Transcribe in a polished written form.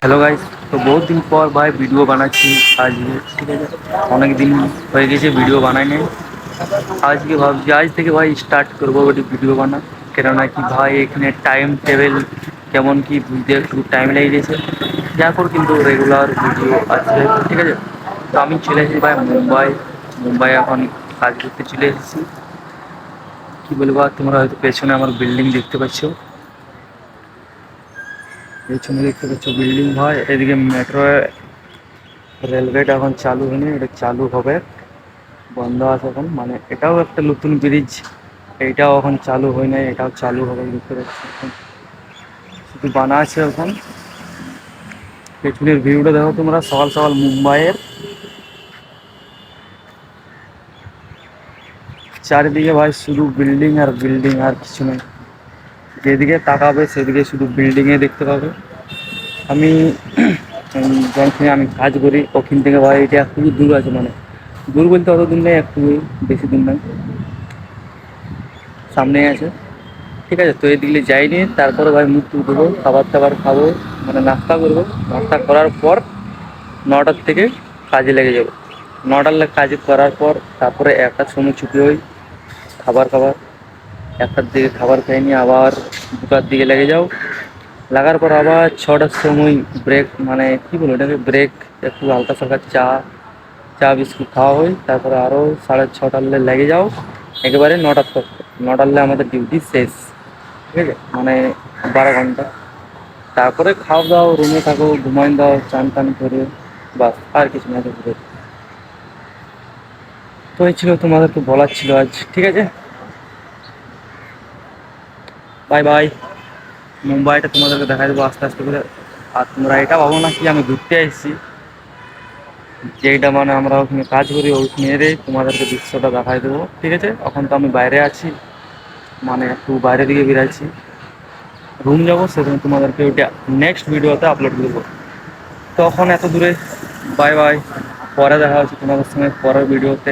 Hello guys. তো বহুত দিন পর ভাই ভিডিও বানাচ্ছি আজকে। ঠিক আছে, অনেক দিন হয়ে গেছে ভিডিও বানাই নাই। আজকে ভাবছি আজ থেকে ভাই স্টার্ট করবো ওটি ভিডিও বানা। কেননা কি ভাই এখানে টাইম টেবিল কেমন কি বুঝতে একটু টাইম লেগে গেছে, যারপর কিন্তু রেগুলার ভিডিও আছে। ঠিক আছে, তো আমি চলে এসেছি ভাই মুম্বাই এখন কাজ করতে চলে এসেছি। কি বলবো, আর তোমরা হয়তো পেছনে আমার বিল্ডিং দেখতে পাচ্ছ, পেছনে দেখতে পাচ্ছ বিল্ডিং ভাই। এদিকে মেট্রো রেলওয়েটা এখন চালু হয়নি, এটা চালু হবে, বন্ধ আছে এখন। মানে এটাও একটা নতুন ব্রিজ, এইটাও এখন চালু হয় নাই, এটাও চালু হবে দেখতে পাচ্ছি। এখন শুধু বানা আছে এখন। পেছনের ভিউটা দেখো তোমরা, সকাল সকাল মুম্বাইয়ের চারিদিকে ভাই শুধু বিল্ডিং আর বিল্ডিং, আর কিছু নেই। যেদিকে তাকাবে সেদিকে শুধু বিল্ডিংয়ে দেখতে পাবে। আমি যেখানে আমি কাজ করি ওখান থেকে ভাই এটা খুবই দূর আছে, মানে দূর বলতে অত দূর নেই, একটু বেশি দূর নয়, সামনেই আছে। ঠিক আছে, তো এদিকে যাইনি, তারপরে ভাই মুখ টুক দেবো, খাবার টাবার খাবো, মানে নাস্তা করবো। নাস্তা করার পর 9টার থেকে কাজে লেগে যাবো। 9টার কাজ করার পর তারপরে 1টার সময় ছুটি হই, খাবার 1টার দিকে খাবার খেয়ে নিয়ে আবার 2টার দিকে লেগে যাও। লাগার পর আবার 6টার সময় ব্রেক, মানে কী বলবো এটাকে, ব্রেক। একটু হালকা সালকা চা চা বিস্কুট খাওয়া হয়, তারপরে আরও 6:30 লেগে যাও একেবারে 9টার তক। 9টার আমাদের ডিউটি শেষ। ঠিক আছে, মানে 12 ঘন্টা। তারপরে খাও দাও, রুমে থাকো, ঘুমাই দাও, চান টান করে, বাস আর কিছু না কিছু। তো এই ছিল, তোমাদেরকে বলার ছিল আজ। ঠিক আছে, বাই বাই। মুম্বাইটা তোমাদেরকে দেখা দেবো আস্তে আস্তে করে। আর তোমরা এটা ভাবো না কি আমি ঘুরতে এসেছি, যেইটা মানে আমরা ওখানে কাজ করি ওইখানেরই তোমাদেরকে দৃশ্যটা দেখাই দেবো। ঠিক আছে, এখন তো আমি বাইরে আছি, মানে একটু বাইরের দিকে বেরাচ্ছি, রুম যাবো, সেখানে তোমাদেরকে ওইটা নেক্সট ভিডিওতে আপলোড করবো। তখন এত দূরে, বাই বাই। পরে দেখা হচ্ছে তোমাদের সঙ্গে পরের ভিডিওতে।